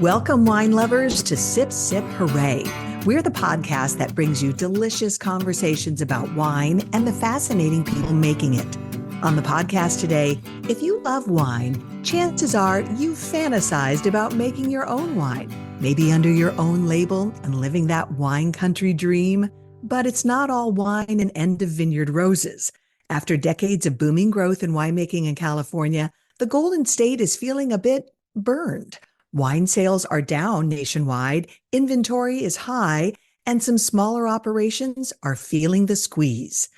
Welcome, wine lovers, to Sip, Sip, Hooray. We're the podcast that brings you delicious conversations about wine and the fascinating people making it. On the podcast today, if you love wine, chances are you've fantasized about making your own wine, maybe under your own label and living that wine country dream. But it's not all wine and end of vineyard roses. After decades of booming growth in winemaking in California, the Golden State is feeling a bit burned. Wine sales are down nationwide, inventory is high, and some smaller operations are feeling the squeeze.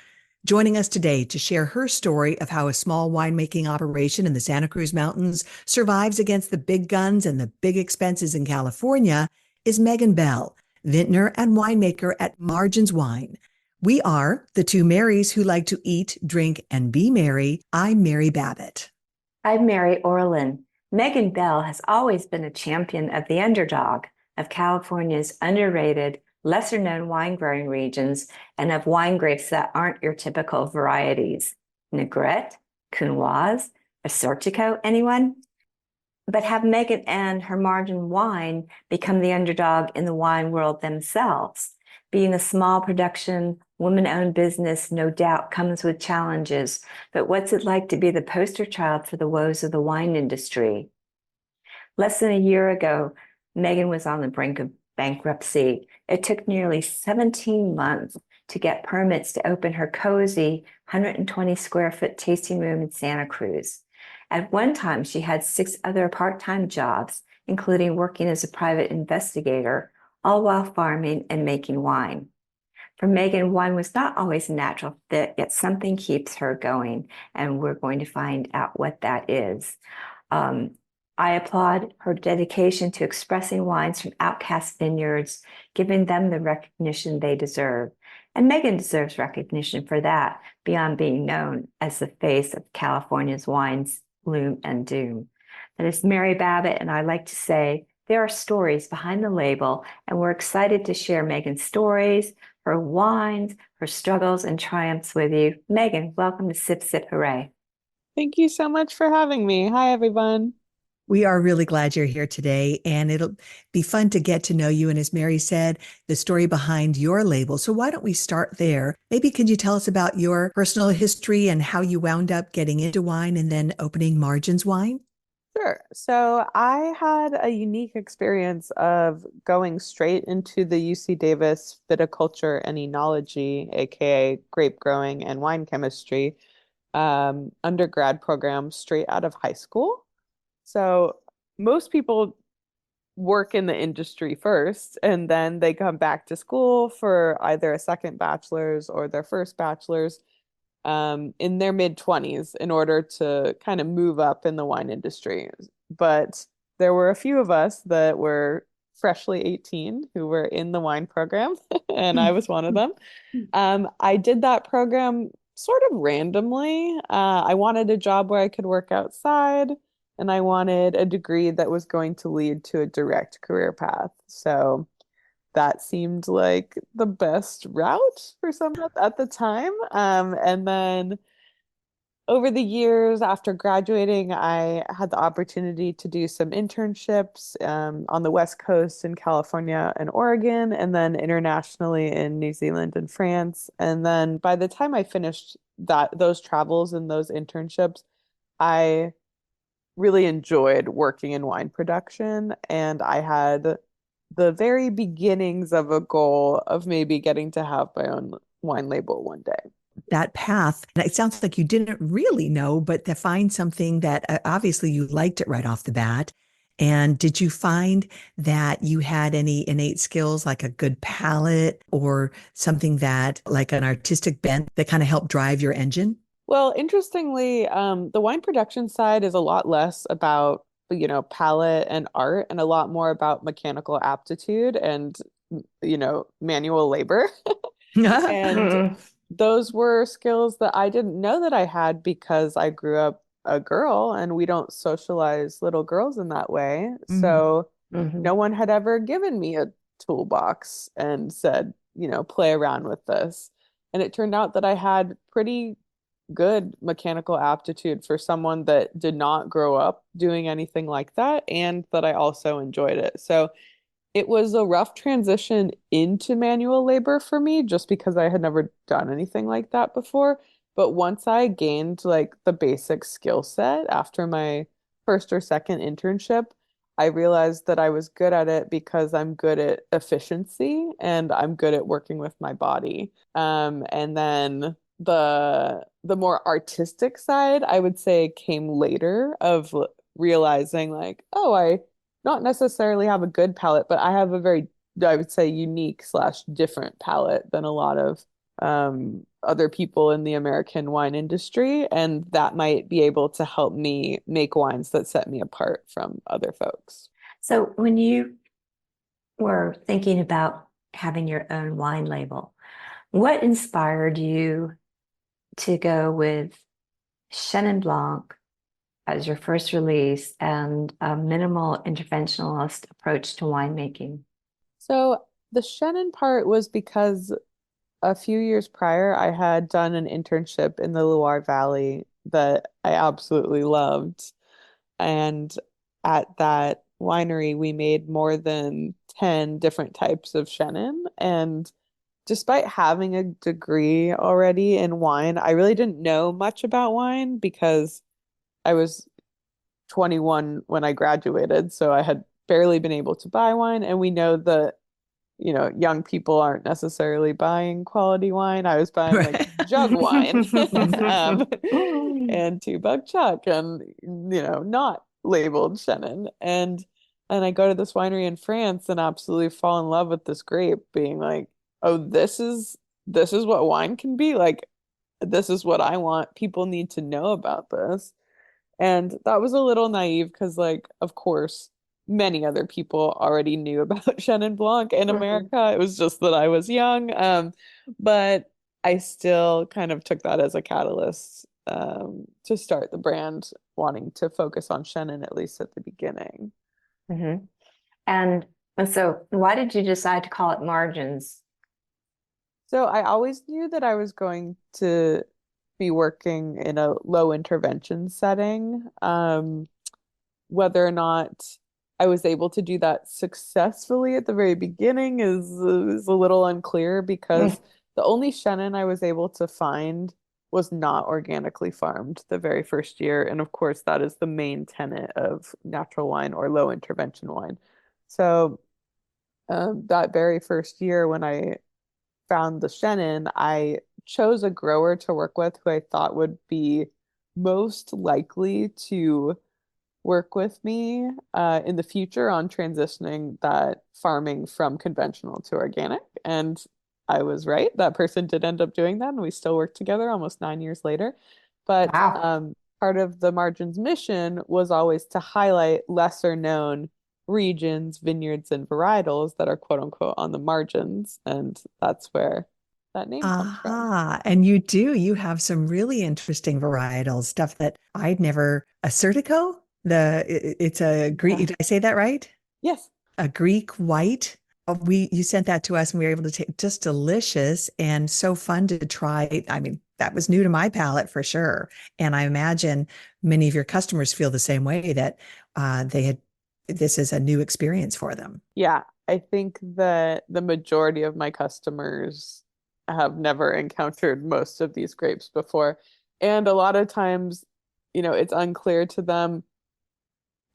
Joining us today to share her story of how a small winemaking operation in the Santa Cruz Mountains survives against the big guns and the big expenses in California is Megan Bell, vintner and winemaker at Margins Wine. We are the two Marys who like to eat, drink, and be merry. I'm Mary Babbitt. I'm Mary Orlin. Megan Bell has always been a champion of the underdog, of California's underrated, lesser-known wine-growing regions, and of wine grapes that aren't your typical varieties. Negrette, Counoise, Assortico, anyone? But have Megan and her Margin Wine become the underdog in the wine world themselves? Being a small production, woman-owned business no doubt comes with challenges, but what's it like to be the poster child for the woes of the wine industry? Less than a year ago, Megan was on the brink of bankruptcy. It took nearly 17 months to get permits to open her cozy 120 square foot tasting room in Santa Cruz. At one time, she had 6 other part-time jobs, including working as a private investigator, all while farming and making wine. For Megan, wine was not always a natural fit, yet something keeps her going, and we're going to find out what that is. I applaud her dedication to expressing wines from outcast vineyards, giving them the recognition they deserve. And Megan deserves recognition for that, beyond being known as the face of California's wine's gloom and doom. That is Mary Babbitt, and I like to say there are stories behind the label, and we're excited to share Megan's stories, her wines, her struggles and triumphs with you. Megan, welcome to Sip Sip Hooray. Thank you so much for having me. Hi, everyone. We are really glad you're here today, and it'll be fun to get to know you. And as Mary said, the story behind your label. So why don't we start there? Maybe could you tell us about your personal history and how you wound up getting into wine and then opening Margins Wine? Sure. So I had a unique experience of going straight into the UC Davis viticulture and enology, aka grape growing and wine chemistry, undergrad program straight out of high school. So most people work in the industry first, and then they come back to school for either a second bachelor's or their first bachelor's in their mid-20s in order to kind of move up in the wine industry. But there were a few of us that were freshly 18 who were in the wine program, and I was one of them. I did that program sort of randomly. I wanted a job where I could work outside, and I wanted a degree that was going to lead to a direct career path. So that seemed like the best route for some at the time. And then over the years after graduating, I had the opportunity to do some internships on the West Coast in California and Oregon, and then internationally in New Zealand and France. And then by the time I finished those travels and those internships, I really enjoyed working in wine production, and I had the very beginnings of a goal of maybe getting to have my own wine label one day. That path, and it sounds like you didn't really know, but to find something that obviously you liked it right off the bat. And did you find that you had any innate skills like a good palate or something that like an artistic bent that kind of helped drive your engine? Well, interestingly, the wine production side is a lot less about, palette and art and a lot more about mechanical aptitude and, manual labor. And those were skills that I didn't know that I had because I grew up a girl and we don't socialize little girls in that way. So no one had ever given me a toolbox and said, play around with this. And it turned out that I had pretty good mechanical aptitude for someone that did not grow up doing anything like that, and that I also enjoyed it. So it was a rough transition into manual labor for me just because I had never done anything like that before. But once I gained like the basic skill set after my first or second internship, I realized that I was good at it because I'm good at efficiency and I'm good at working with my body. And then the more artistic side, I would say, came later of realizing like, oh, I not necessarily have a good palate, but I have a very, I would say, unique slash different palate than a lot of other people in the American wine industry. And that might be able to help me make wines that set me apart from other folks. So when you were thinking about having your own wine label, what inspired you to go with Chenin Blanc as your first release and a minimal interventionalist approach to winemaking? So the Shannon part was because a few years prior, I had done an internship in the Loire Valley that I absolutely loved. And at that winery, we made more than 10 different types of Chenin. And despite having a degree already in wine, I really didn't know much about wine because I was 21 when I graduated. So I had barely been able to buy wine. And we know that young people aren't necessarily buying quality wine. I was buying like Right. jug wine, um, Mm. and two buck chuck, and not labeled Chenin. And I go to this winery in France and absolutely fall in love with this grape, being like, oh, this is what wine can be like. This is what I want. People need to know about this. And that was a little naive because, like, of course, many other people already knew about Chenin Blanc in Mhm. America. It was just that I was young. But I still kind of took that as a catalyst to start the brand, wanting to focus on Chenin at least at the beginning. Mhm. And so why did you decide to call it margins? So I always knew that I was going to be working in a low intervention setting. Whether or not I was able to do that successfully at the very beginning is a little unclear because Mm. the only Chenin I was able to find was not organically farmed the very first year. And of course, that is the main tenet of natural wine or low intervention wine. So that very first year when I found the Chenin, I chose a grower to work with who I thought would be most likely to work with me in the future on transitioning that farming from conventional to organic. And I was right. That person did end up doing that, and we still work together almost 9 years later. But Wow. part of the Margins mission was always to highlight lesser known regions, vineyards, and varietals that are quote unquote on the margins. And that's where that name comes from. Aha. And you do, you have some really interesting varietals, stuff that I'd never, Assyrtiko, it's a Greek, Uh, did I say that right? Yes. A Greek white. You sent that to us and we were able to take just delicious and so fun to try. I mean, that was new to my palate for sure. And I imagine many of your customers feel the same way that this is a new experience for them. Yeah, I think that the majority of my customers have never encountered most of these grapes before. And a lot of times, it's unclear to them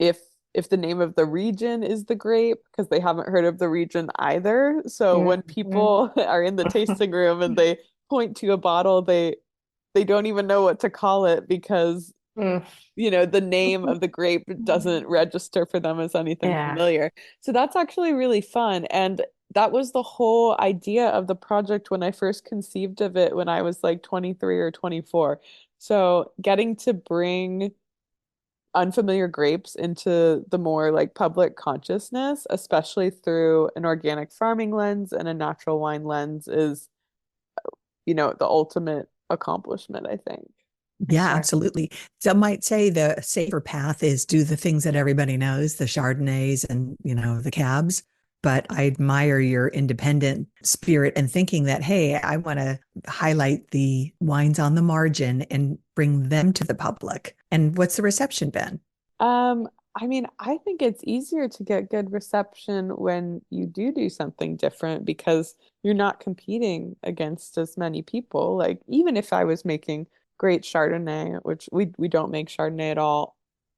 if if the name of the region is the grape because they haven't heard of the region either. So when mhm. people are in the tasting room and they point to a bottle, they don't even know what to call it because Mm. the name of the grape doesn't register for them as anything Yeah. familiar. So that's actually really fun. And that was the whole idea of the project when I first conceived of it when I was like 23 or 24. So getting to bring unfamiliar grapes into the more like public consciousness, especially through an organic farming lens and a natural wine lens is, the ultimate accomplishment, I think. For Yeah, sure. absolutely. Some might say the safer path is do the things that everybody knows, the Chardonnays and, the cabs. but I admire your independent spirit and thinking that, hey, I want to highlight the wines on the margin and bring them to the public. And what's the reception been? Um, I mean, I think it's easier to get good reception when you do something different because you're not competing against as many people. Like even if I was making great Chardonnay, which we don't make Chardonnay at all,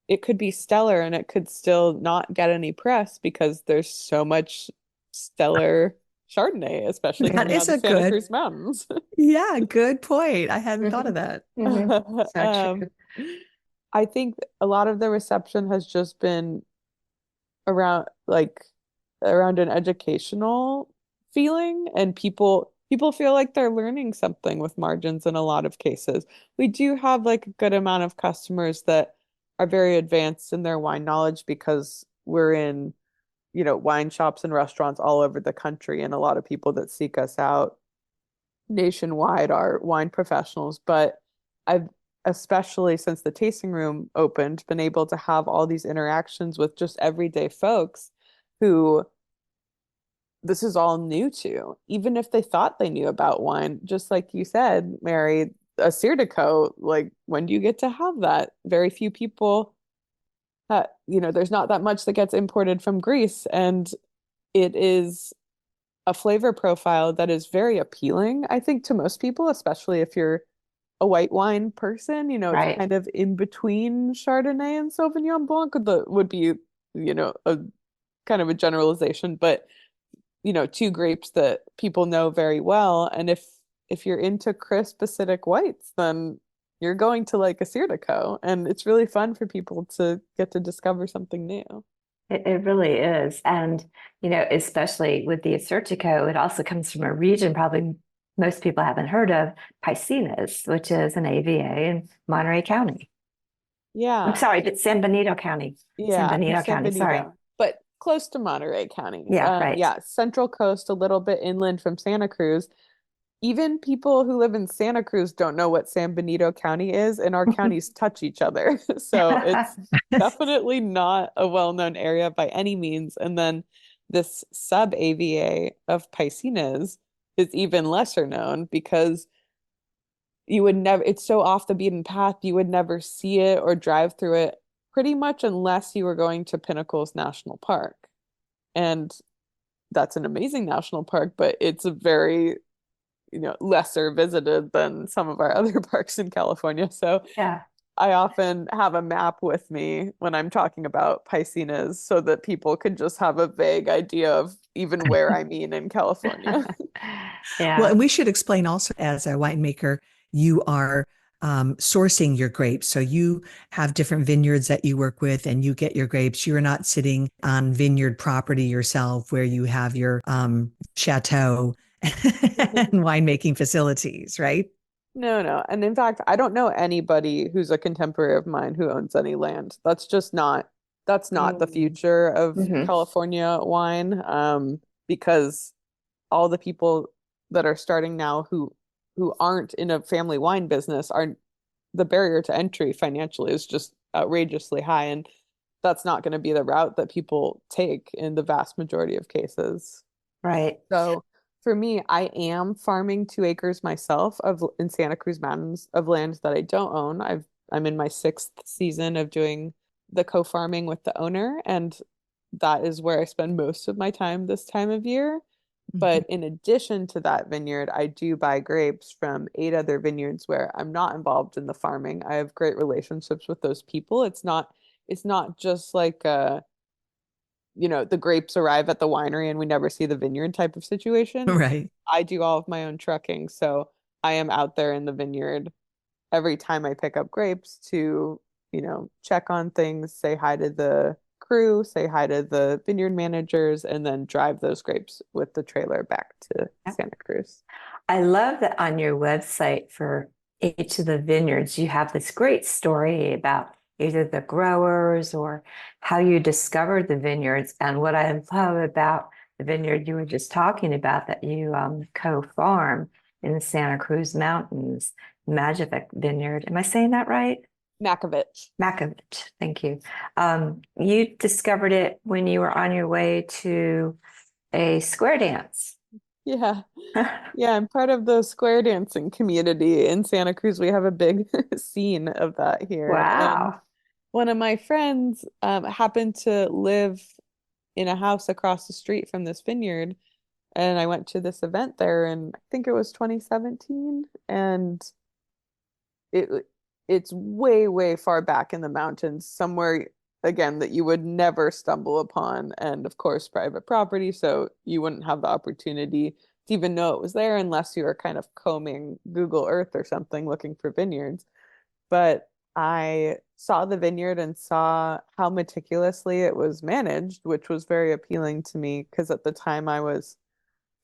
it could be stellar and it could still not get any press because there's so much stellar Chardonnay, especially That coming out is of the a Santa good, Cruz Mountains. yeah, good point. I hadn't thought of Mhm. that. Mhm. So Um, true. I think a lot of the reception has just been around around an educational feeling and people feel like they're learning something with margins in a lot of cases. We do have like a good amount of customers that are very advanced in their wine knowledge because we're in, wine shops and restaurants all over the country, and a lot of people that seek us out nationwide are wine professionals. But I've, especially since the tasting room opened, been able to have all these interactions with just everyday folks who this is all new to, even if they thought they knew about wine. Just like you said, Mary, a Certico, like when do you get to have that? Very few people, there's not that much that gets imported from Greece, and it is a flavor profile that is very appealing, I think, to most people, especially if you're a white wine person. It's Right. kind of in between Chardonnay and Sauvignon Blanc. Would be, a kind of a generalization, but two grapes that people know very well. And if you're into crisp acidic whites, then you're going to like a Certico, and it's really fun for people to get to discover something new. It really is. And, especially with the Acertico, it also comes from a region probably most people haven't heard of, Piscinas, which is an AVA in Monterey County. I'm Yeah. sorry, but San Benito County. San Yeah, Benito San County, sorry. Benito, but close to Monterey County. Yeah, right. Yeah, Central Coast, a little bit inland from Santa Cruz. Even people who live in Santa Cruz don't know what San Benito County is, and our counties touch each other. So it's definitely not a well-known area by any means. And then this sub-AVA of Piscinas is even lesser known because you would never, it's so off the beaten path, you would never see it or drive through it pretty much unless you were going to Pinnacles National Park. And that's an amazing national park, but it's a very, lesser visited than some of our other parks in California. So Yeah. I often have a map with me when I'm talking about Piscinas so that people can just have a vague idea of even where I mean in California. Well, Yeah. and we should explain also as a winemaker, you are sourcing your grapes. So you have different vineyards that you work with and you get your grapes. You're not sitting on vineyard property yourself where you have your chateau and winemaking facilities, right? No, no. And in fact, I don't know anybody who's a contemporary of mine who owns any land. That's not the Mm. future of Hmm. California wine, because all the people that are starting now who aren't in a family wine business are the barrier to entry financially is just outrageously high, and that's not going to be the route that people take in the vast majority of cases. Right. So for me, I am farming 2 acres myself of in Santa Cruz Mountains of land that I don't own. I'm in my 6th season of doing the co-farming with the owner, and that is where I spend most of my time this time of year. Mhm. But in addition to that vineyard, I do buy grapes from 8 other vineyards where I'm not involved in the farming. I have great relationships with those people. It's not just like the grapes arrive at the winery and we never see the vineyard type of situation. Right. I do all of my own trucking, so I am out there in the vineyard every time I pick up grapes to, check on things, say hi to the crew, say hi to the vineyard managers, and then drive those grapes with the trailer back to Santa Cruz. I love that on your website for each of the vineyards, you have this great story about either the growers or how you discovered the vineyards. And what I love about the vineyard you were just talking about that you co-farm in the Santa Cruz Mountains, Majovic Vineyard. Am I saying that right? Makovich. Makovich, thank you. You discovered it when you were on your way to a square dance. Yeah. Yeah, I'm part of the square dancing community in Santa Cruz. We have a big scene of that here. And Wow. one of my friends happened to live in a house across the street from this vineyard. And I went to this event there, and I think it was 2017. And it it's way, way far back in the mountains, somewhere again that you would never stumble upon, and of course private property, so you wouldn't have the opportunity to even know it was there unless you were kind of combing Google Earth or something looking for vineyards. But I saw the vineyard and saw how meticulously it was managed, which was very appealing to me because at the time I was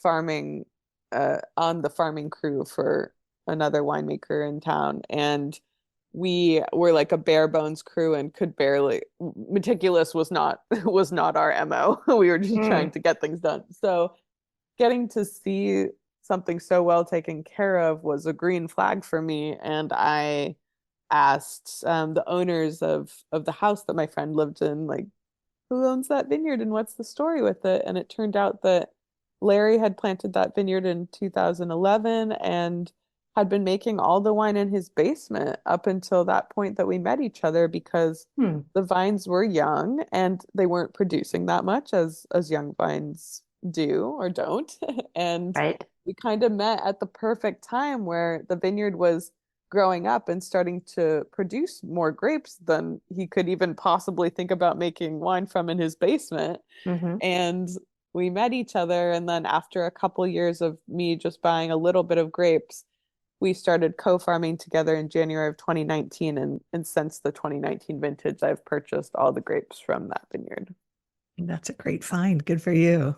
farming on the farming crew for another winemaker in town, and we were like a bare bones crew and could barely meticulous was not our MO. We were just trying Mm. to get things done. So getting to see something so well taken care of was a green flag for me, and I asked the owners of the house that my friend lived in, like, who owns that vineyard and what's the story with it? And it turned out that Larry had planted that vineyard in 2011 and had been making all the wine in his basement up until that point that we met each other, because Hmm. the vines were young and they weren't producing that much as young vines do or don't. And Right. we kind of met at the perfect time where the vineyard was growing up and starting to produce more grapes than he could even possibly think about making wine from in his basement. Hmm. And we met each other. And then after a couple years of me just buying a little bit of grapes, we started co-farming together in January of 2019. And since the 2019 vintage, I've purchased all the grapes from that vineyard. That's a great find. Good for you.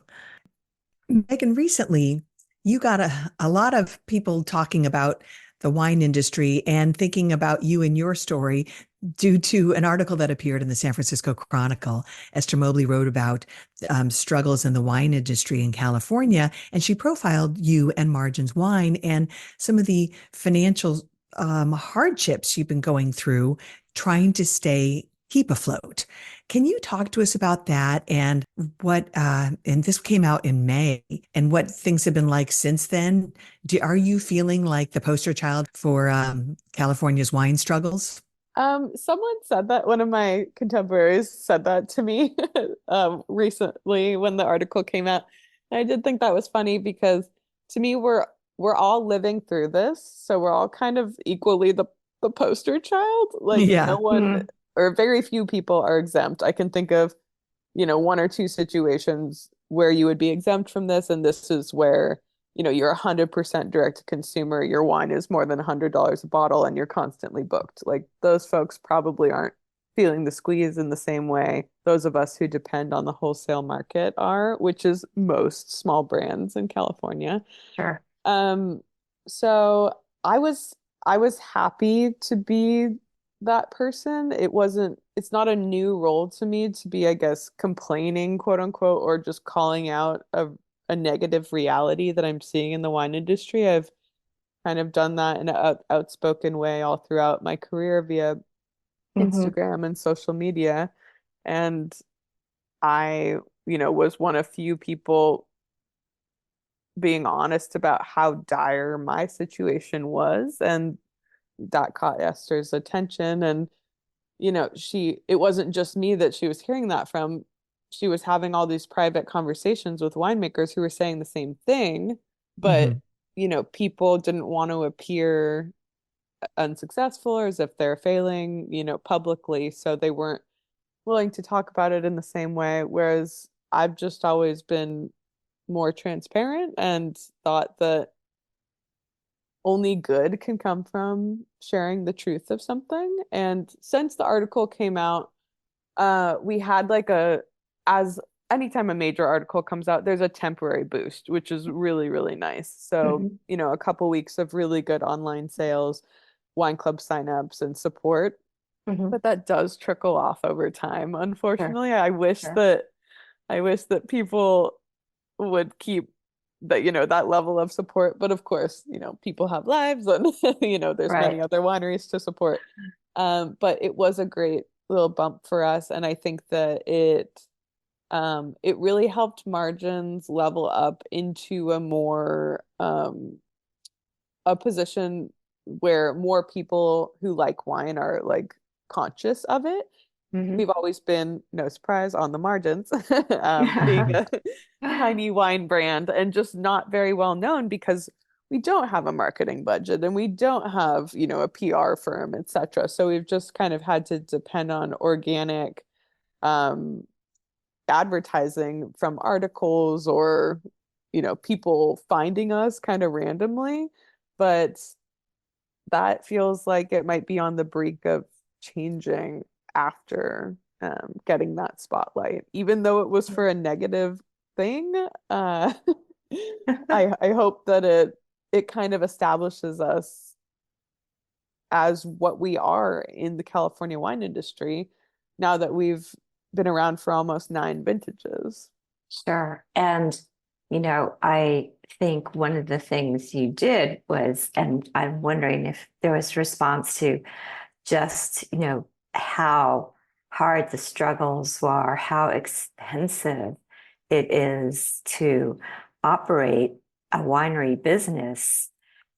Megan, recently you got a lot of people talking about the wine industry and thinking about you and your story due to an article that appeared in the San Francisco Chronicle. Esther Mobley wrote about struggles in the wine industry in California, and she profiled you and Margins Wine and some of the financial hardships you've been going through trying to keep afloat. Can you talk to us about that and and this came out in May, and what things have been like since then? Are you feeling like the poster child for California's wine struggles? Someone said that, one of my contemporaries said that to me recently when the article came out. And I did think that was funny because to me we're all living through this, so we're all kind of equally the poster child. Like no Yeah. one Mm. or very few people are exempt. I can think of, one or two situations where you would be exempt from this, and this is where, you're 100% direct to consumer. Your wine is more than $100 a bottle, and you're constantly booked. Like those folks probably aren't feeling the squeeze in the same way those of us who depend on the wholesale market are, which is most small brands in California. Sure. Um, so I was happy to be that person. It's not a new role to me to be, I guess, complaining, quote unquote, or just calling out a negative reality that I'm seeing in the wine industry. I've kind of done that in an outspoken way all throughout my career via Hmm. Instagram and social media. And I, was one of few people being honest about how dire my situation was. And that caught Esther's attention. And, it wasn't just me that she was hearing that from. She was having all these private conversations with winemakers who were saying the same thing, but, Mhm. people didn't want to appear unsuccessful or as if they're failing, publicly. So they weren't willing to talk about it in the same way. Whereas I've just always been more transparent and thought that only good can come from sharing the truth of something. And since the article came out, we had like as anytime a major article comes out, there's a temporary boost, which is really, really nice. So, Hmm. a couple weeks of really good online sales, wine club signups, and support. Hmm. But that does trickle off over time. Sure. Unfortunately, Sure. I wish that people would keep that, that level of support. But of course, people have lives and, there's many Right. other wineries to support. But it was a great little bump for us. And I think that It really helped margins level up into a position where more people who like wine are like conscious of it. Hmm. We've always been, no surprise, on the margins, being a tiny wine brand and just not very well known because we don't have a marketing budget and we don't have, a PR firm, etc. So we've just kind of had to depend on organic um, advertising from articles or, people finding us kind of randomly. But that feels like it might be on the brink of changing after getting that spotlight, even though it was for a negative thing. I hope that it kind of establishes us as what we are in the California wine industry now that we've been around for almost 9 vintages. Sure. And, I think one of the things you did was, and I'm wondering if there was a response to just, how hard the struggles were, how expensive it is to operate a winery business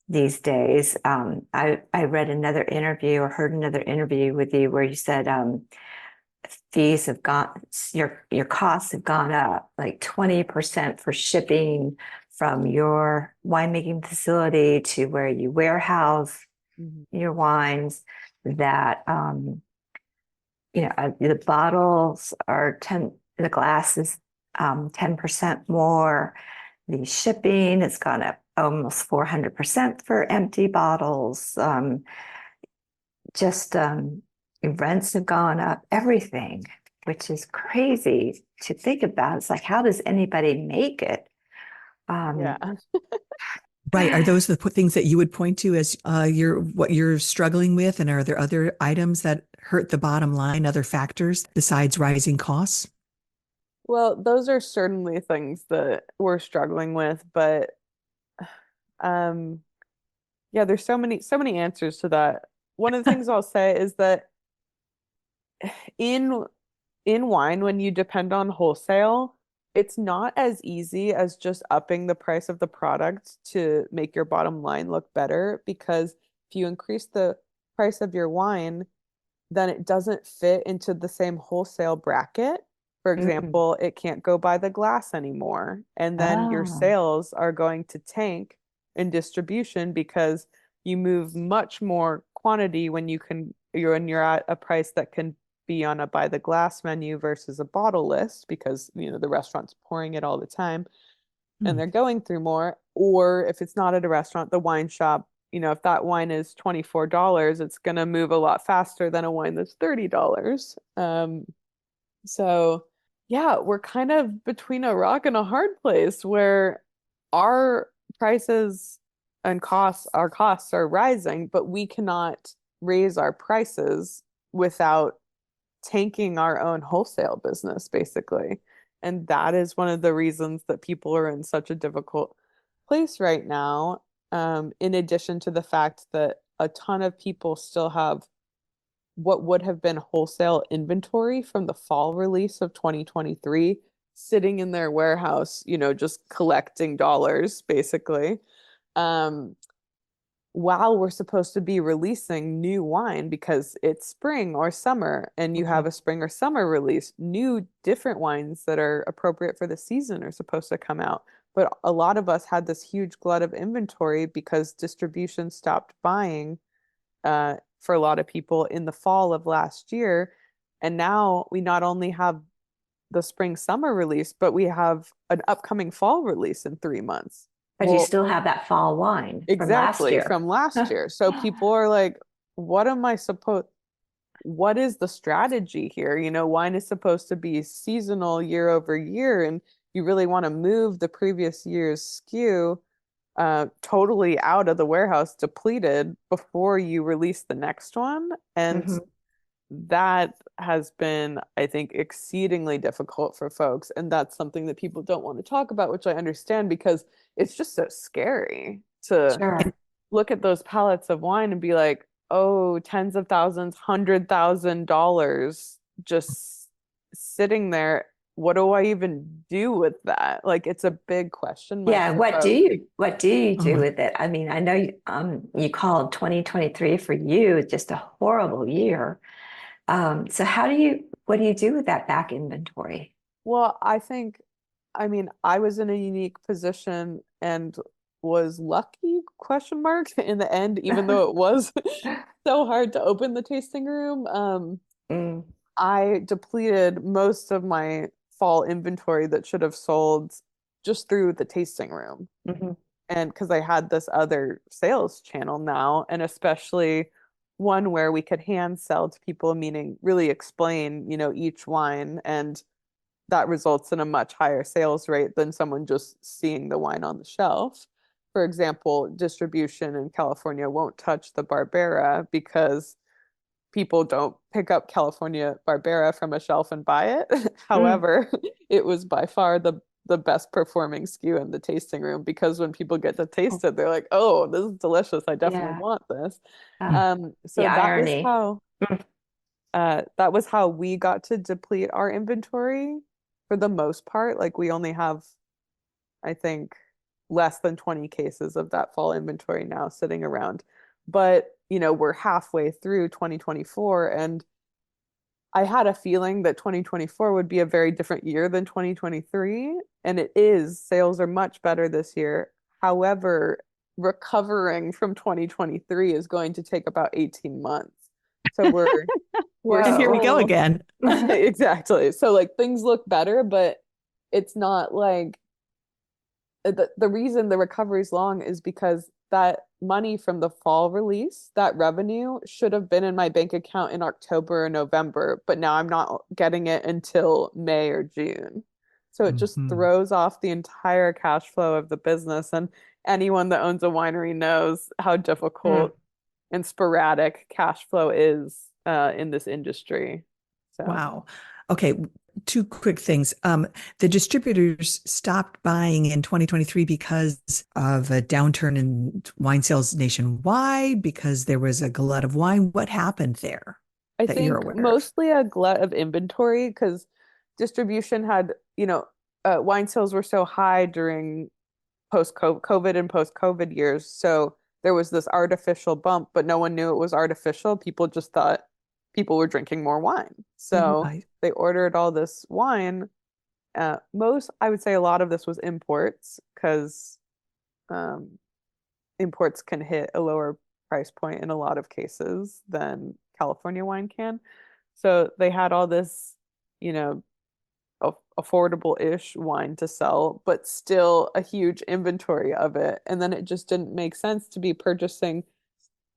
these days. I read another interview or heard another interview with you where you said fees have gone, your costs have gone up like 20% for shipping from your winemaking facility to where you warehouse Mhm. your wines, that the bottles are 10, the glass is 10% more. The shipping has gone up almost 400% for empty bottles. Just rents have gone up, everything, which is crazy to think about. It's like, how does anybody make it? Yeah. Um, Right. Are those the things that you would point to as what you're struggling with? And are there other items that hurt the bottom line, other factors besides rising costs? Well, those are certainly things that we're struggling with, but um yeah, there's so many answers to that. One of the things I'll say is that in in wine, when you depend on wholesale, it's not as easy as just upping the price of the product to make your bottom line look better, because if you increase the price of your wine, then it doesn't fit into the same wholesale bracket. For mm, example, it can't go by the glass anymore. And then your oh, sales are going to tank in distribution because you move much more quantity when you're at a price that can be on a by the glass menu versus a bottle list, because the restaurant's pouring it all the time and Hmm. they're going through more. Or if it's not at a restaurant, the wine shop, if that wine is $24, it's going to move a lot faster than a wine that's $30. So yeah, we're kind of between a rock and a hard place where our prices and our costs are rising, but we cannot raise our prices without tanking our own wholesale business, basically. And that is one of the reasons that people are in such a difficult place right now. In addition to the fact that a ton of people still have what would have been wholesale inventory from the fall release of 2023 sitting in their warehouse, just collecting dollars, basically. Um, while we're supposed to be releasing new wine because it's spring or summer and you have mhm. a spring or summer release, new different wines that are appropriate for the season are supposed to come out. But a lot of us had this huge glut of inventory because distribution stopped buying for a lot of people in the fall of last year. And now we not only have the spring summer release, but we have an upcoming fall release in 3 months. But you Well, still have that fall wine from last exactly, year. from last year. So people are like, what am I supposed, what is the strategy here? Wine is supposed to be seasonal year over year, and you really want to move the previous year's SKU totally out of the warehouse depleted before you release the next one. And Mhm. that has been, I think, exceedingly difficult for folks. And that's something that people don't want to talk about, which I understand because it's just so scary to Sure. look at those pallets of wine and be like, oh, tens of thousands, $100,000 just sitting there. what do I even do with that? Like, it's a big question mark. Yeah, what do you Oh do my, with it? I mean, I know you called 2023 for you just a horrible year. So what do you do with that back inventory? Well, I mean, I was in a unique position and was lucky, question mark, in the end, even though it was so hard to open the tasting room. Mm, I depleted most of my fall inventory that should have sold just through the tasting room. mhm. And because I had this other sales channel now, and especially one where we could hand sell to people, meaning really explain, each wine, and that results in a much higher sales rate than someone just seeing the wine on the shelf. For example, distribution in California won't touch the Barbera because people don't pick up California Barbera from a shelf and buy it. Mm, However, it was by far the best performing SKU in the tasting room because when people get to taste oh, it, they're like, "Oh, this is delicious. I definitely yeah. want this." mm, The So irony. Mm, that was how we got to deplete our inventory for the most part. Like we only have, I think, less than 20 cases of that fall inventory now sitting around. But, we're halfway through 2024, and I had a feeling that 2024 would be a very different year than 2023, and it is. Sales are much better this year. However, recovering from 2023 is going to take about 18 months. So we're and here we whoa. go still again. exactly. So like things look better, but it's not like the reason the recovery is long is because that money from the fall release, that revenue should have been in my bank account in October or November, but now I'm not getting it until May or June. So it just Mhm. throws off the entire cash flow of the business. And anyone that owns a winery knows how Mm. difficult and sporadic cash flow is in this industry. So Wow. Okay, two quick things. The distributors stopped buying in 2023 because of a downturn in wine sales nationwide, because there was a glut of wine. What happened there I that you're think aware of? mostly a glut of inventory because distribution had, wine sales were so high during post-COVID and post-COVID years. So there was this artificial bump, but no one knew it was artificial. People just thought people were drinking more wine. Mhm. So they ordered all this wine. I would say a lot of this was imports because um, imports can hit a lower price point in a lot of cases than California wine can. So they had all this, you know, affordable-ish wine to sell, but still a huge inventory of it. And then it just didn't make sense to be purchasing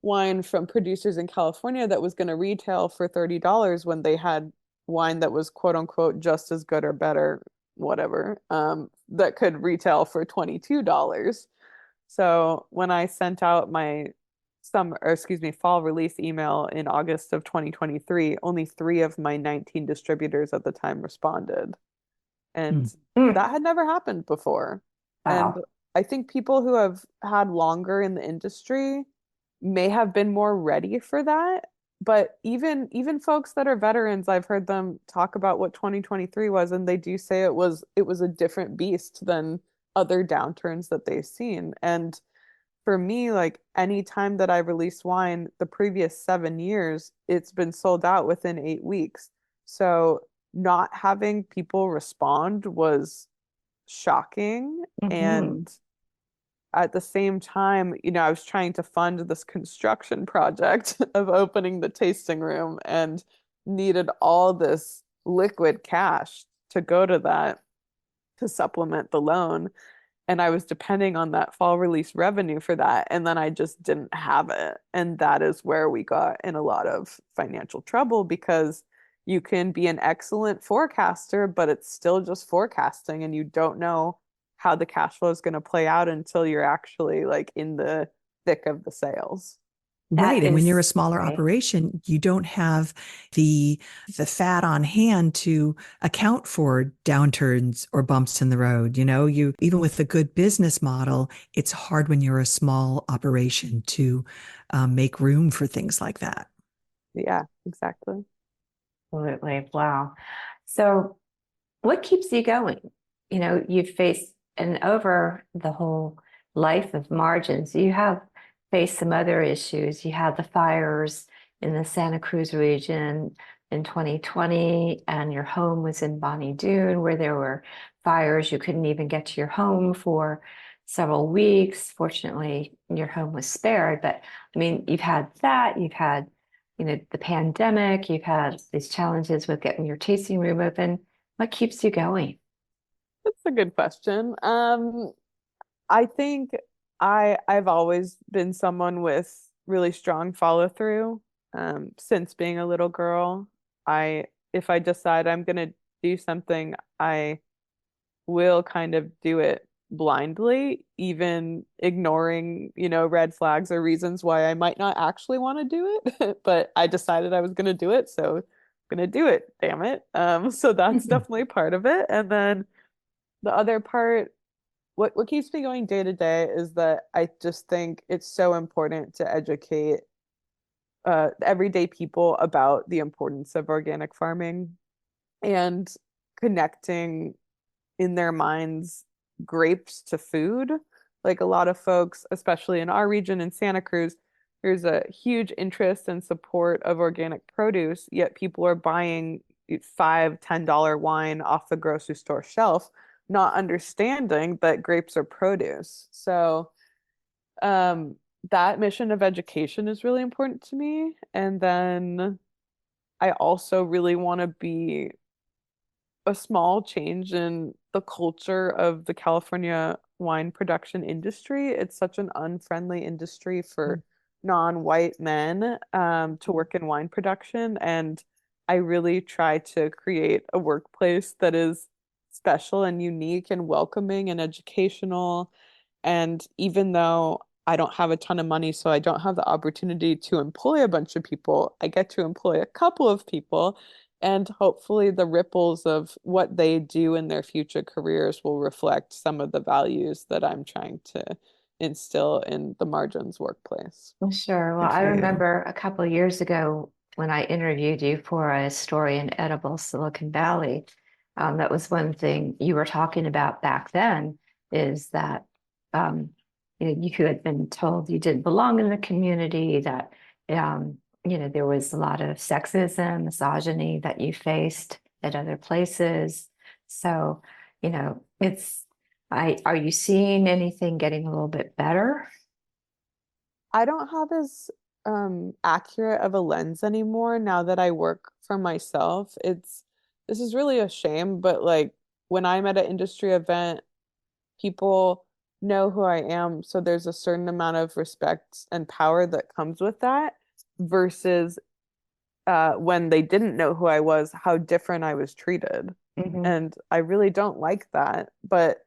wine from producers in California that was going to retail for $30 when they had wine that was quote unquote just as good or better, whatever, that could retail for $22. So when I sent out my fall release email in August of 2023, only three of my 19 distributors at the time responded. And Hmm. Mm. that had never happened before. And Wow. I think people who have had longer in the industry may have been more ready for that. But even folks that are veterans, I've heard them talk about what 2023 was, and they do say it was a different beast than other downturns that they've seen. And for me, like any time that I released wine the previous 7 years, it's been sold out within 8 weeks. So not having people respond was shocking. Hmm. And at the same time, I was trying to fund this construction project of opening the tasting room and needed all this liquid cash to go to that to supplement the loan. And I was depending on that fall release revenue for that. And then I just didn't have it. And that is where we got in a lot of financial trouble because you can be an excellent forecaster, but it's still just forecasting and you don't know how the cash flow is going to play out until you're actually like in the thick of the sales. Right. That And when you're a is smaller right. operation, you don't have the the fat on hand to account for downturns or bumps in the road. You even with a good business model, it's hard when you're a small operation to make room for things like that. Yeah, exactly. Absolutely. Wow. So what keeps you going? You've faced, and over the whole life of margins, you have faced some other issues. You had the fires in the Santa Cruz region in 2020, and your home was in Bonnie Doon, where there were fires. You couldn't even get to your home for several weeks. Fortunately, your home was spared. But I mean, you've had that, you've had, the pandemic, you've had these challenges with getting your tasting room open. What keeps you going? That's a good question. I think I've always been someone with really strong follow through. Since being a little girl, I if I decide I'm gonna do something, I will kind of do it blindly, even ignoring, red flags or reasons why I might not actually want to do it. But I decided I was gonna do it, so I'm gonna do it, damn it. So that's definitely part of it. And then the other part, what keeps me going day to day is that I just think it's so important to educate everyday people about the importance of organic farming and connecting in their minds grapes to food. Like a lot of folks, especially in our region in Santa Cruz, there's a huge interest and support of organic produce, yet people are buying $5, $10 wine off the grocery store shelf, not understanding that grapes are produce. So, that mission of education is really important to me. And then I also really want to be a small change in the culture of the California wine production industry. It's such an unfriendly industry for non-white men to work in wine production. And I really try to create a workplace that is special and unique and welcoming and educational. And even though I don't have a ton of money, so I don't have the opportunity to employ a bunch of people, I get to employ a couple of people. And hopefully, the ripples of what they do in their future careers will reflect some of the values that I'm trying to instill in the Margins workplace. Sure. Well, Good I for you. remember a couple of years ago when I interviewed you for a story in Edible Silicon Valley. That was one thing you were talking about back then is that um, you had been told you didn't belong in the community, that there was a lot of sexism, misogyny that you faced at other places. So, are you seeing anything getting a little bit better? I don't have as accurate of a lens anymore now that I work for myself. This is really a shame, but like when I'm at an industry event, people know who I am, so there's a certain amount of respect and power that comes with that versus when they didn't know who I was, how different I was treated. Hmm. And I really don't like that. But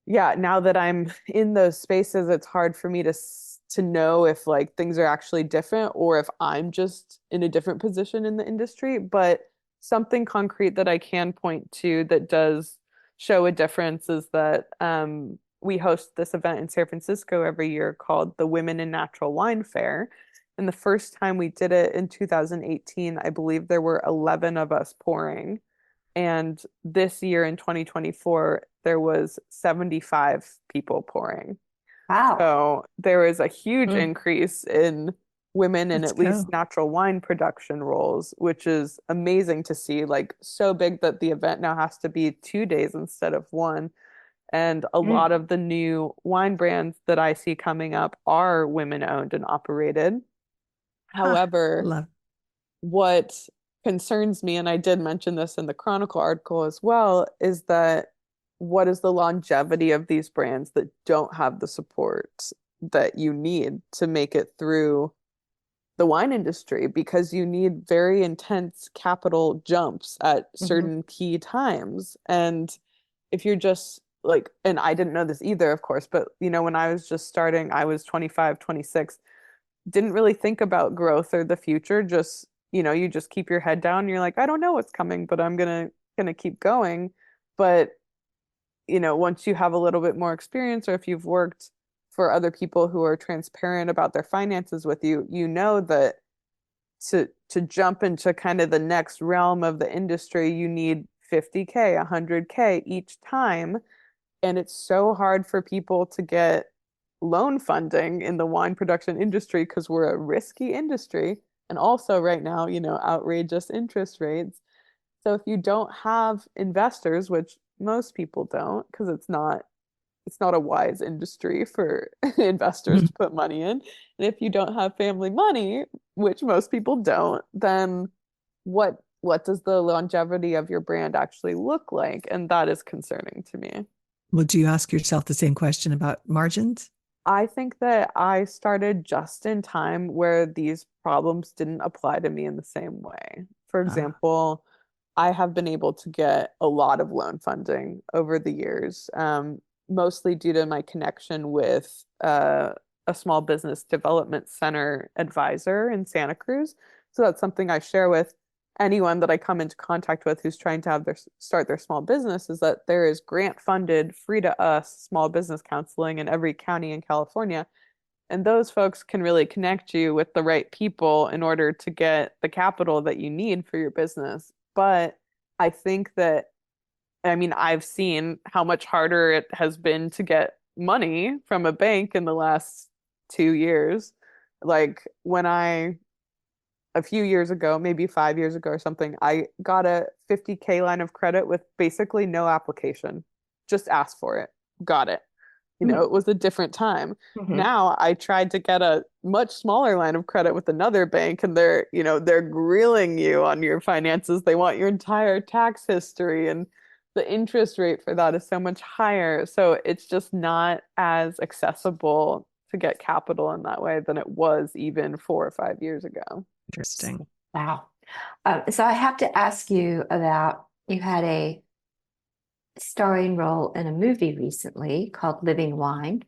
yeah, now that I'm in those spaces, it's hard for me to know if like things are actually different or if I'm just in a different position in the industry. But something concrete that I can point to that does show a difference is that we host this event in San Francisco every year called the Women in Natural Wine Fair. And the first time we did it in 2018, I believe there were 11 of us pouring. And this year in 2024, there was 75 people pouring. Wow. So there is a huge Mm. increase in women in Let's at least go. natural wine production roles, which is amazing to see. Like so big that the event now has to be 2 days instead of one. And a lot Mm. of the new wine brands that I see coming up are women owned and operated. Huh. However, Love. what concerns me, and I did mention this in the Chronicle article as well, is that what is the longevity of these brands that don't have the support that you need to make it through the wine industry? Because you need very intense capital jumps at Hmm. certain key times. And if you're just like, and I didn't know this either, of course, but when I was just starting, I was 25, 26, didn't really think about growth or the future. Just, you just keep your head down and you're like, I don't know what's coming, but I'm gonna keep going. But, once you have a little bit more experience or if you've worked for other people who are transparent about their finances with you, you know that to jump into kind of the next realm of the industry, you need 50K, 100K each time. And it's so hard for people to get loan funding in the wine production industry because we're a risky industry. And also right now, outrageous interest rates. So if you don't have investors, which most people don't, because it's not a wise industry for investors to put money in. And if you don't have family money, which most people don't, then what does the longevity of your brand actually look like? And that is concerning to me. Well, do you ask yourself the same question about margins? I think that I started just in time where these problems didn't apply to me in the same way. For Uh, example, I have been able to get a lot of loan funding over the years, mostly due to my connection with a small business development center advisor in Santa Cruz. So that's something I share with anyone that I come into contact with who's trying to have start their small business, is that there is grant funded, free to us small business counseling in every county in California. And those folks can really connect you with the right people in order to get the capital that you need for your business. But I think that, I mean, I've seen how much harder it has been to get money from a bank in the last 2 years. Like a few years ago, maybe 5 years ago or something, I got a 50K line of credit with basically no application. Just asked for it, got it. It was a different time. Mm-hmm. Now I tried to get a much smaller line of credit with another bank, and they're grilling you on your finances. They want your entire tax history, and the interest rate for that is so much higher. So it's just not as accessible to get capital in that way than it was even 4 or 5 years ago. Interesting. Wow. So I have to ask you about, you had a starring role in a movie recently called Living Wine.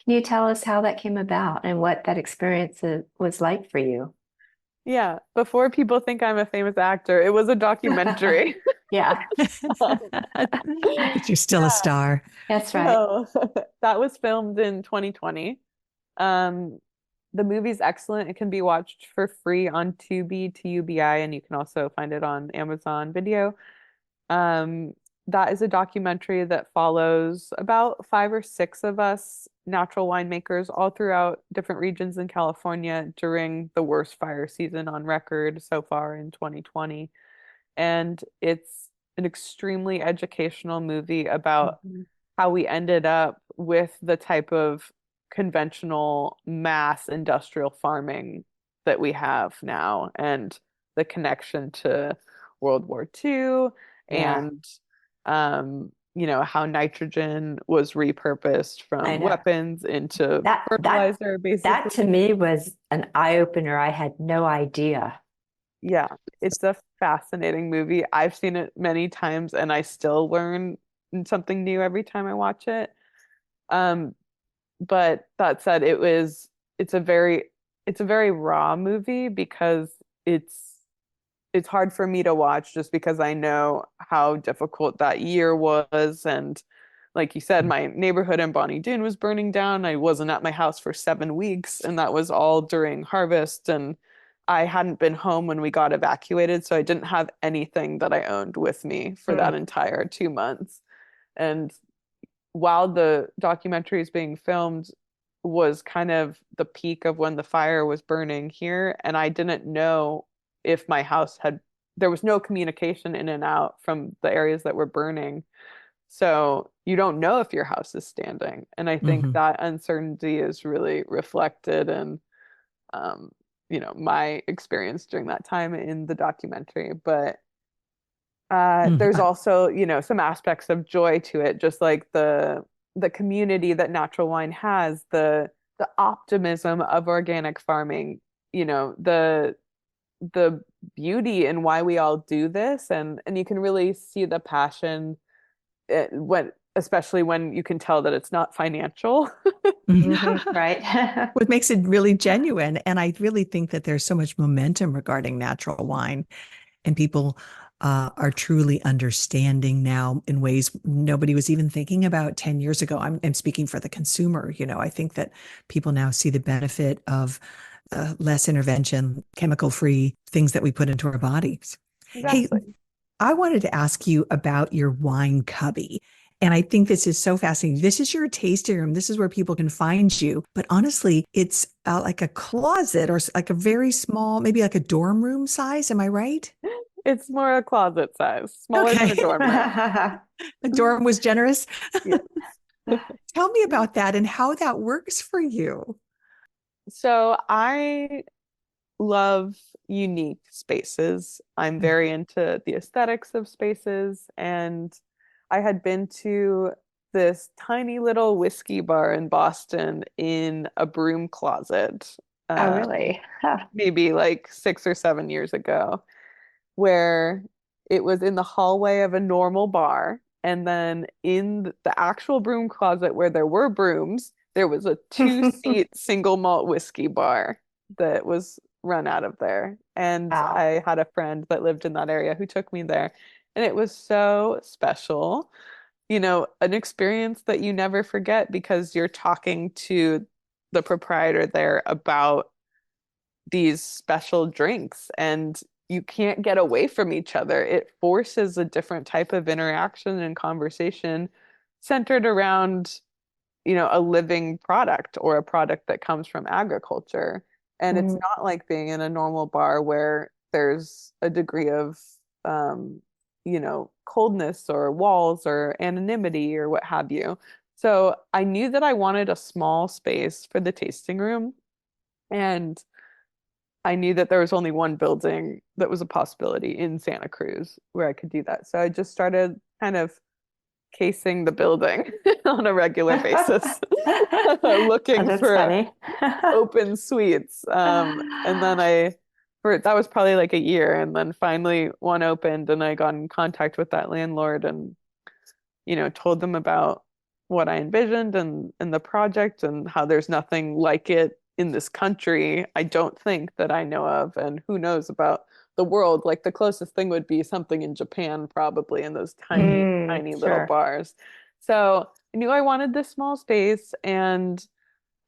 Can you tell us how that came about and what that experience was like for you? Yeah, before people think I'm a famous actor, it was a documentary. Yeah, But you're still a Yeah. star. that's right. So that was filmed in 2020. Um, the movie's excellent. It can be watched for free on Tubi, Tubi, and you can also find it on Amazon Video. Um, that is a documentary that follows about 5 or 6 of us natural winemakers all throughout different regions in California during the worst fire season on record so far in 2020. And it's an extremely educational movie about Mhm. how we ended up with the type of conventional mass industrial farming that we have now, and the connection to World War II, Yeah, and how nitrogen was repurposed I from know. weapons into That fertilizer, that to basically. me was an eye opener. I had no idea. Yeah, it's a fascinating movie. I've seen it many times and I still learn something new every time I watch it. Um, but that said, it's a very it's a very raw movie because it's hard for me to watch just because I know how difficult that year was. And like you said, my neighborhood in Bonnie Doon was burning down. I wasn't at my house for 7 weeks, and that was all during harvest. And I hadn't been home when we got evacuated, so I didn't have anything that I owned with me for that Mm. entire 2 months. And while the documentary is being filmed, was kind of the peak of when the fire was burning here, and I didn't know if my house had there was no communication in and out from the areas that were burning. So you don't know if your house is standing. And I think Mhm. that uncertainty is really reflected in um, my experience during that time in the documentary. But Mhm. there's also, some aspects of joy to it, just like the community that natural wine has, the optimism of organic farming, the beauty in why we all do this, and you can really see the passion when especially when you can tell that it's not financial. Mhm, right. What makes it really genuine. And I really think that there's so much momentum regarding natural wine, and people are truly understanding now in ways nobody was even thinking about 10 years ago. I'm speaking for the consumer. I think that people now see the benefit of less intervention, chemical free things that we put into our bodies. Hey, Exactly. I wanted to ask you about your wine cubby. And I think this is so fascinating. This is your tasting room. This is where people can find you. But honestly, it's like a closet or like a very small, maybe like a dorm room size. Am I right? It's more a closet size, smaller than a Okay. dorm room. The dorm was generous. Yeah. Tell me about that and how that works for you. So I love unique spaces. I'm very into the aesthetics of spaces, and I had been to this tiny little whiskey bar in Boston in a broom closet, Oh, uh, really? Huh. maybe like 6 or 7 years ago, where it was in the hallway of a normal bar. And then in the actual broom closet where there were brooms, there was a two-seat single malt whiskey bar that was run out of there. And Wow. I had a friend that lived in that area who took me there. And it was so special, an experience that you never forget because you're talking to the proprietor there about these special drinks and you can't get away from each other. It forces a different type of interaction and conversation centered around, a living product or a product that comes from agriculture. And it's Mm, not like being in a normal bar where there's a degree of, coldness or walls or anonymity or what have you. So I knew that I wanted a small space for the tasting room. And I knew that there was only one building that was a possibility in Santa Cruz where I could do that. So I just started kind of casing the building on a regular basis, oh, looking that's for funny. open suites. And then that was probably like a year. And then finally one opened and I got in contact with that landlord and, told them about what I envisioned and the project and how there's nothing like it in this country, I don't think that I know of, and who knows about the world. Like the closest thing would be something in Japan, probably in those tiny, tiny little Sure. bars. So I knew I wanted this small space, and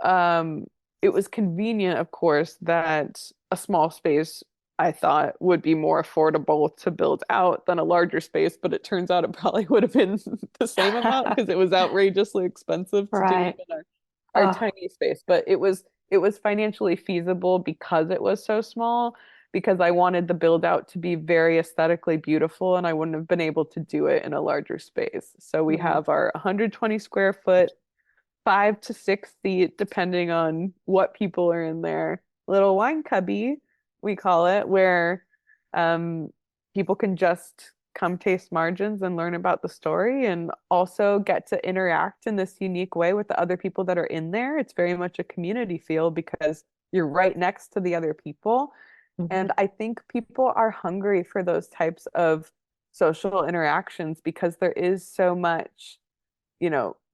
um, it was convenient, of course, that a small space I thought would be more affordable to build out than a larger space, but it turns out it probably would have been the same amount because it was outrageously expensive to do Right. even our Oh, tiny space. But it was financially feasible because it was so small, because I wanted the build out to be very aesthetically beautiful and I wouldn't have been able to do it in a larger space. So we mm, have our 120 square foot 5 to 6 feet, depending on what people are in there. Little wine cubby, we call it, where um, people can just come taste margins and learn about the story and also get to interact in this unique way with the other people that are in there. It's very much a community feel because you're right next to the other people. mhm, And I think people are hungry for those types of social interactions because there is so much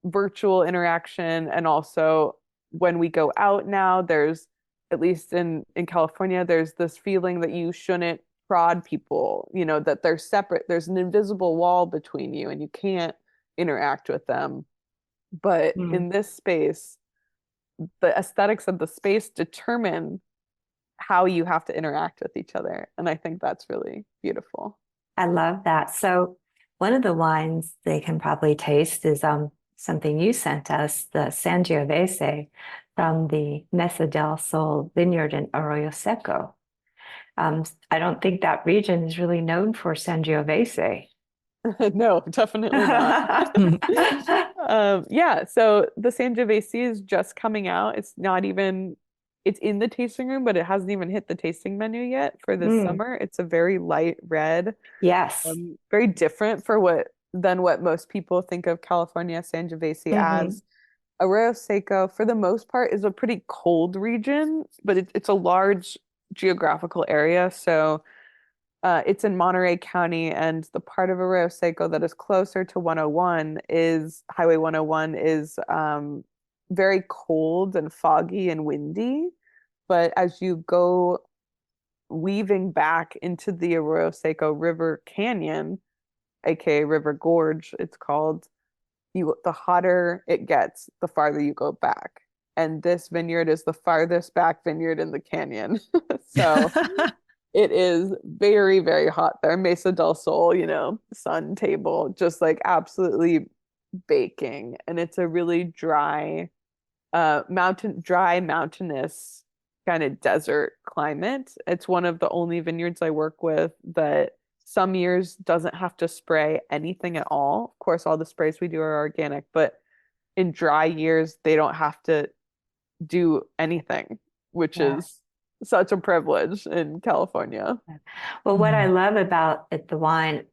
virtual interaction. And also when we go out now, there's, at least in California, there's this feeling that you shouldn't prod people, that they're separate. There's an invisible wall between you and you can't interact with them. But mm. in this space, the aesthetics of the space determine how you have to interact with each other. And I think that's really beautiful. I love that. So one of the wines they can probably taste is something you sent us, the Sangiovese from the Mesa del Sol vineyard in Arroyo Seco. I don't think that region is really known for Sangiovese. No, definitely not. Yeah, so the Sangiovese is just coming out. It's in the tasting room, but it hasn't even hit the tasting menu yet for this Mm, summer. It's a very light red, yes. very different than what most people think of California Sangiovese Hmm. as. Arroyo Seco, for the most part, is a pretty cold region, but it's a large geographical area. So it's in Monterey County, and the part of Arroyo Seco that is closer to 101 is Highway 101 is very cold and foggy and windy. But as you go weaving back into the Arroyo Seco River Canyon, aka River Gorge, it's called, the hotter it gets, the farther you go back. And this vineyard is the farthest back vineyard in the canyon. So It is very, very hot there. Mesa del Sol, sun table, just like absolutely baking. And it's a really dry, mountainous kind of desert climate. It's one of the only vineyards I work with that some years doesn't have to spray anything at all. Of course, all the sprays we do are organic, but in dry years, they don't have to do anything, which Yeah. is such a privilege in California. Well, what I Mm. love about the wine,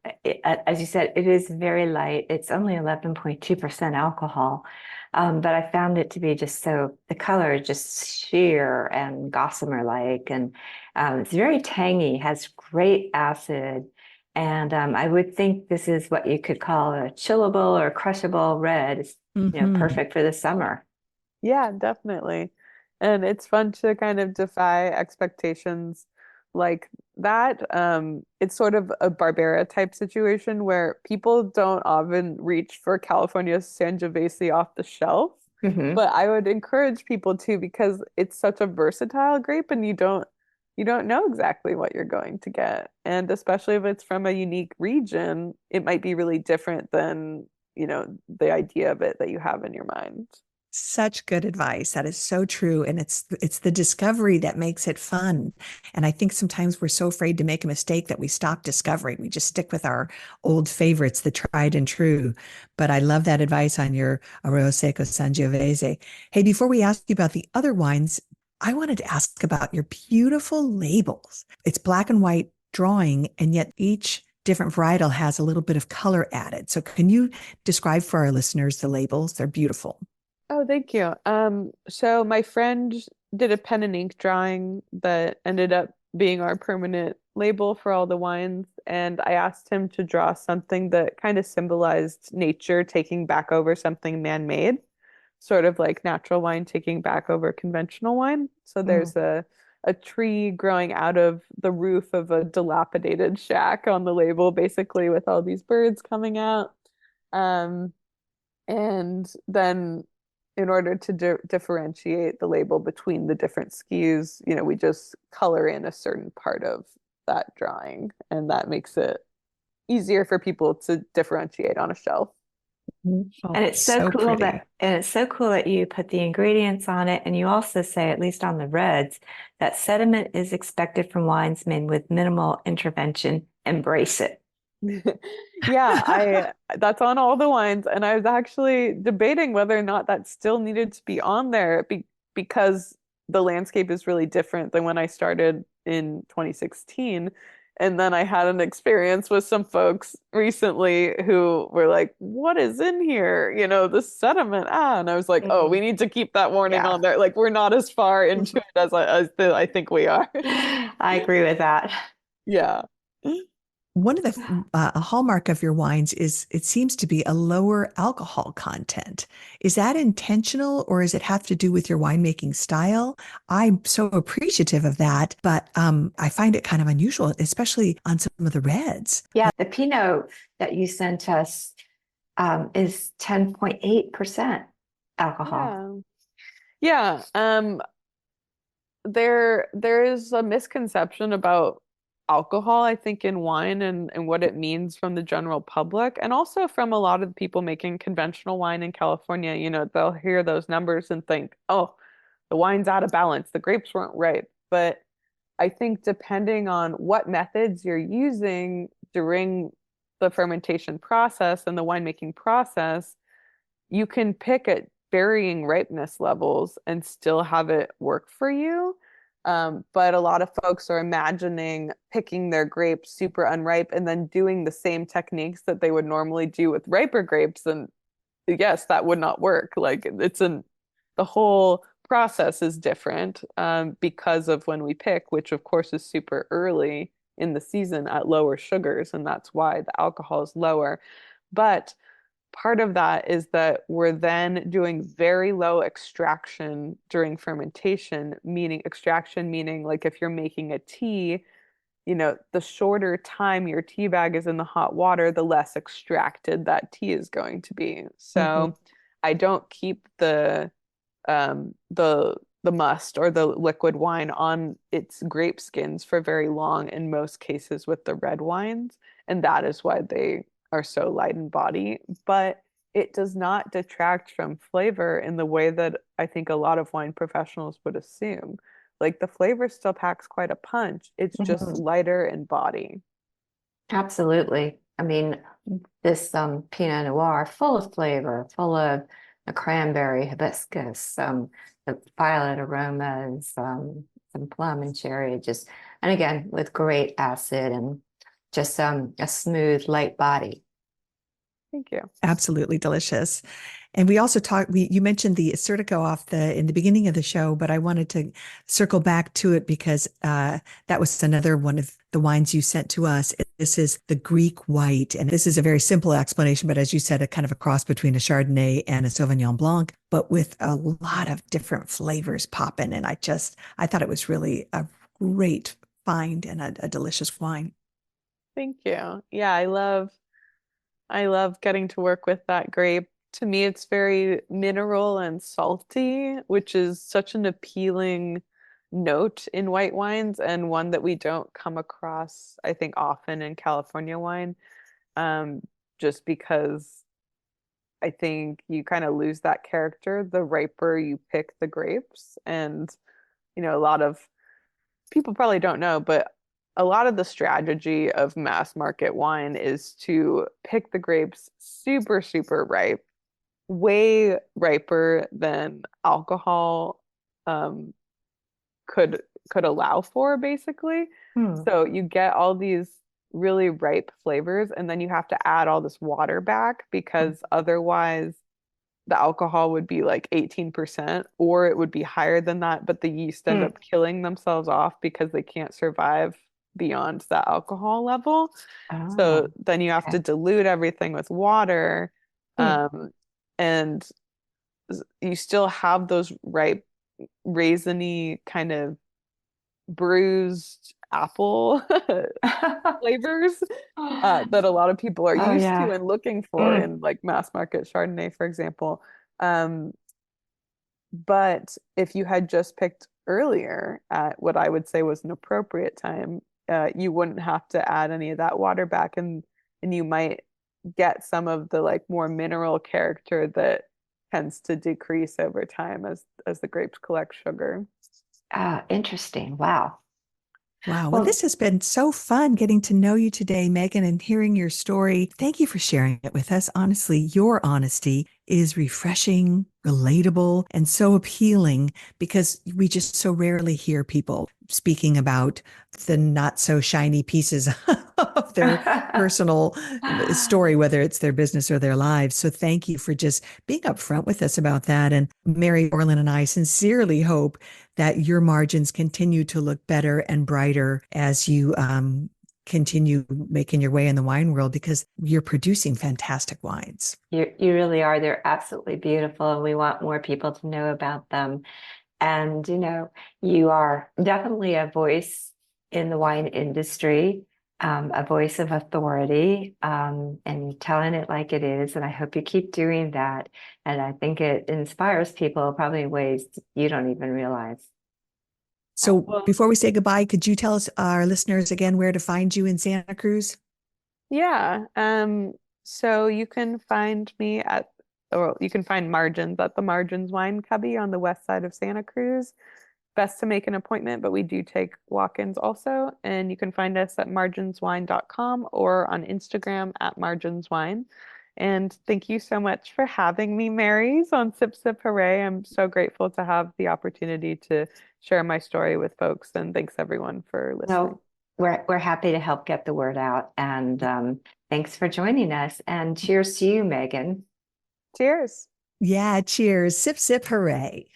as you said, it is very light. It's only 11.2% alcohol. But I found it to be just so, the color is just sheer and gossamer-like. And it's very tangy, has great acid. And I would think this is what you could call a chillable or crushable red. It's, Hmm. perfect for the summer. Yeah, definitely. And it's fun to kind of defy expectations like that. It's sort of a Barbera type situation where people don't often reach for California Sangiovese off the shelf. Hmm. But I would encourage people to because it's such a versatile grape and you don't know exactly what you're going to get. And especially if it's from a unique region, it might be really different than, the idea of it that you have in your mind. Such good advice. That is so true. And it's the discovery that makes it fun. And I think sometimes we're so afraid to make a mistake that we stop discovering. We just stick with our old favorites, the tried and true. But I love that advice on your Arroyo Seco Sangiovese. Hey, before we ask you about the other wines, I wanted to ask about your beautiful labels. It's black and white drawing, and yet each different varietal has a little bit of color added. So can you describe for our listeners the labels? They're beautiful. Oh, thank you. So my friend did a pen and ink drawing that ended up being our permanent label for all the wines, and I asked him to draw something that kind of symbolized nature taking back over something man-made, sort of like natural wine taking back over conventional wine. So Mm. there's a tree growing out of the roof of a dilapidated shack on the label, basically with all these birds coming out. Um, and then in order to differentiate the label between the different SKUs, we just color in a certain part of that drawing, and that makes it easier for people to differentiate on a shelf. Mhm. Oh, And it's so so cool pretty. that you put the ingredients on it, and you also say, at least on the reds, that sediment is expected from wines made with minimal intervention. Embrace it. Yeah, I that's on all the wines, and I was actually debating whether or not that still needed to be on there because the landscape is really different than when I started in 2016. And then I had an experience with some folks recently who were like, "What is in here? The sediment." And I was like, "Oh, we Mhm. need to keep that warning Yeah. on there. Like, we're not as far into it as I think we are." I agree with that. Yeah. One of the a hallmark of your wines is it seems to be a lower alcohol content. Is that intentional or does it have to do with your winemaking style? I'm so appreciative of that, but I find it kind of unusual, especially on some of the reds. Yeah, the Pinot that you sent us is 10.8% alcohol. Yeah. Yeah. There is a misconception about alcohol, I think, in wine and what it means from the general public, and also from a lot of the people making conventional wine in California. They'll hear those numbers and think, oh, the wine's out of balance, the grapes weren't right. But I think depending on what methods you're using during the fermentation process and the winemaking process, you can pick at varying ripeness levels and still have it work for you. But a lot of folks are imagining picking their grapes super unripe and then doing the same techniques that they would normally do with riper grapes. And yes, that would not work. Like the whole process is different because of when we pick, which of course is super early in the season at lower sugars, and that's why the alcohol is lower. But part of that is that we're then doing very low extraction during fermentation, meaning extraction, meaning like if you're making a tea, the shorter time your tea bag is in the hot water, the less extracted that tea is going to be. Mhm. So I don't keep the the must or the liquid wine on its grape skins for very long in most cases with the red wines, and that is why they are so light in body. But it does not detract from flavor in the way that I think a lot of wine professionals would assume. Like the flavor still packs quite a punch. It's just Mhm. lighter in body. Absolutely. I mean, this Pinot Noir, full of flavor, full of the cranberry, hibiscus, the violet aromas, some plum and cherry, just and again with great acid and just a smooth, light body. Thank you. Absolutely delicious. And we also talked, you mentioned the Assyrtiko off in the beginning of the show, but I wanted to circle back to it because that was another one of the wines you sent to us. This is the Greek white. And this is a very simple explanation, but as you said, a kind of a cross between a Chardonnay and a Sauvignon Blanc, but with a lot of different flavors popping. And I thought it was really a great find and a delicious wine. Thank you. Yeah, I love getting to work with that grape. To me, it's very mineral and salty, which is such an appealing note in white wines and one that we don't come across, I think, often in California wine. Um, just because I think you kind of lose that character the riper you pick the grapes. And, a lot of people probably don't know, but a lot of the strategy of mass market wine is to pick the grapes super, super ripe, way riper than alcohol um, could could allow for, basically. Hmm. So you get all these really ripe flavors, and then you have to add all this water back because otherwise the alcohol would be like 18%, or it would be higher than that, but the yeast end Hmm. up killing themselves off because they can't survive beyond that alcohol level. So Oh, then you have to okay. dilute everything with water, Hmm. um, and you still have those ripe, raisiny kind of bruised apple flavors that a lot of people are Oh used to yeah. and looking for Mm. in like mass market Chardonnay, for example. Um, But if you had just picked earlier at what I would say was an appropriate time, you wouldn't have to add any of that water back, and you might get some of the like more mineral character that tends to decrease over time as the grapes collect sugar. Ah, interesting. Wow. Wow. Well, Well, this has been so fun getting to know you today, Megan, and hearing your story. Thank you for sharing it with us. Honestly, your honesty is refreshing, relatable, and so appealing because we just so rarely hear people speaking about the not so shiny pieces of their personal story, whether it's their business or their lives. So thank you for just being upfront with us about that. And Mary Orlin and I sincerely hope that your margins continue to look better and brighter as you continue making your way in the wine world because you're producing fantastic wines. you really are. They're absolutely beautiful, and we want more people to know about them. And you are definitely a voice in the wine industry, a voice of authority, and telling it like it is. And I hope you keep doing that. And I think it inspires people probably in ways you don't even realize. So Well, before we say goodbye, could you tell us, our listeners, again where to find you in Santa Cruz? yeah. So you can find me or you can find Margins at the Margins Wine Cubby on the west side of Santa Cruz. Best to make an appointment, but we do take walk-ins also. And you can find us at marginswine.com or on Instagram at marginswine. And thank you so much for having me, Marys, on Sip Sip Hooray. I'm so grateful to have the opportunity to share my story with folks. And thanks everyone for listening. No, we're happy to help get the word out. And thanks for joining us. And cheers to you, Megan. Cheers. Yeah, cheers. Sip, sip, hooray.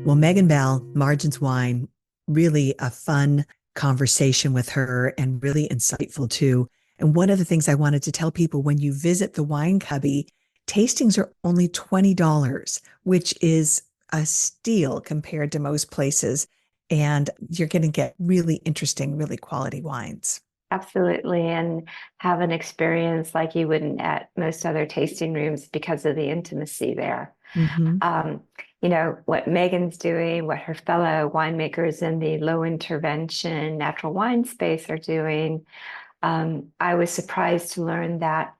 Well, Megan Bell, Margins Wine, really a fun conversation with her and really insightful too. And one of the things I wanted to tell people when you visit the Wine Cubby, tastings are only $20, which is a steal compared to most places. And you're going to get really interesting, really quality wines. Absolutely. And have an experience like you wouldn't at most other tasting rooms because of the intimacy there. Hmm. Um, what Megan's doing, what her fellow winemakers in the low intervention natural wine space are doing. I was surprised to learn that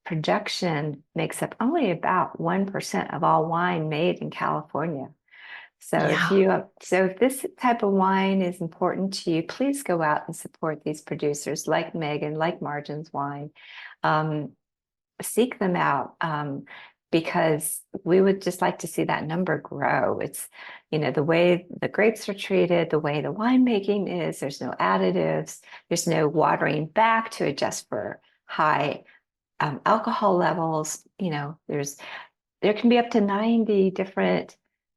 production makes up only about 1% of all wine made in California. Yeah. So if this type of wine is important to you, please go out and support these producers like Megan, like Margins Wine. Um, Seek them out, because we would just like to see that number grow. It's, the way the grapes are treated, the way the winemaking is, there's no additives, there's no watering back to adjust for high alcohol levels. There can be up to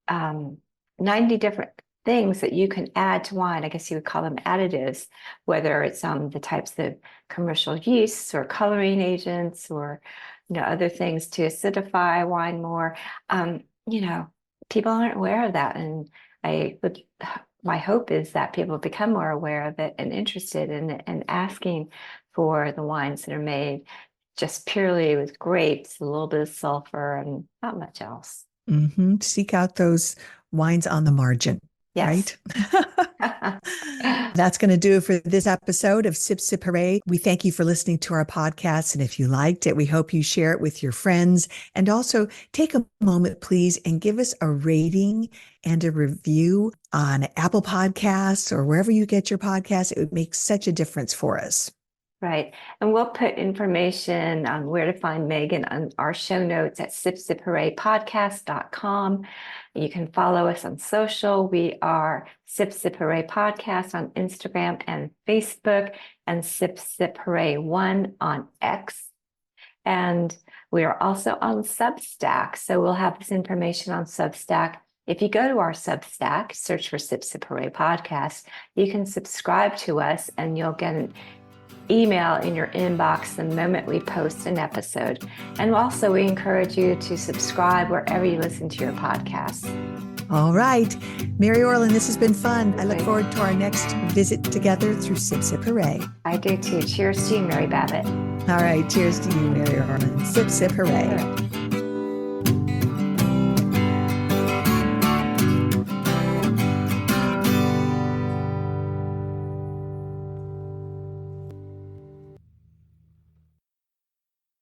um, 90 different things that you can add to wine. I guess you would call them additives, whether it's the types of commercial yeasts or coloring agents or other things to acidify wine more. People aren't aware of that, and my hope is that people become more aware of it and interested in it and asking for the wines that are made just purely with grapes, a little bit of sulfur, and not much else. Seek out those wines on the margin, Yes. right? That's going to do it for this episode of Sip Sip Hooray. We thank you for listening to our podcast. And if you liked it, we hope you share it with your friends. And also take a moment, please, and give us a rating and a review on Apple Podcasts or wherever you get your podcasts. It would make such a difference for us. Right. And we'll put information on where to find Megan on our show notes at sipsiphooray.podcast.com. You can follow us on social. We are Sip Sip Hooray Podcast on Instagram and Facebook, and Sip Sip Hooray 1 on X. And we are also on Substack. So we'll have this information on Substack. If you go to our Substack, search for Sip Sip Hooray Podcast, you can subscribe to us and you'll get an email in your inbox the moment we post an episode. And also, we encourage you to subscribe wherever you listen to your podcasts. All right. Mary Orland, this has been fun. I look forward to our next visit together through Sip Sip Hooray. I do too. Cheers to you, Mary Babbitt. All right. Cheers to you, Mary Orland. Sip Sip Hooray.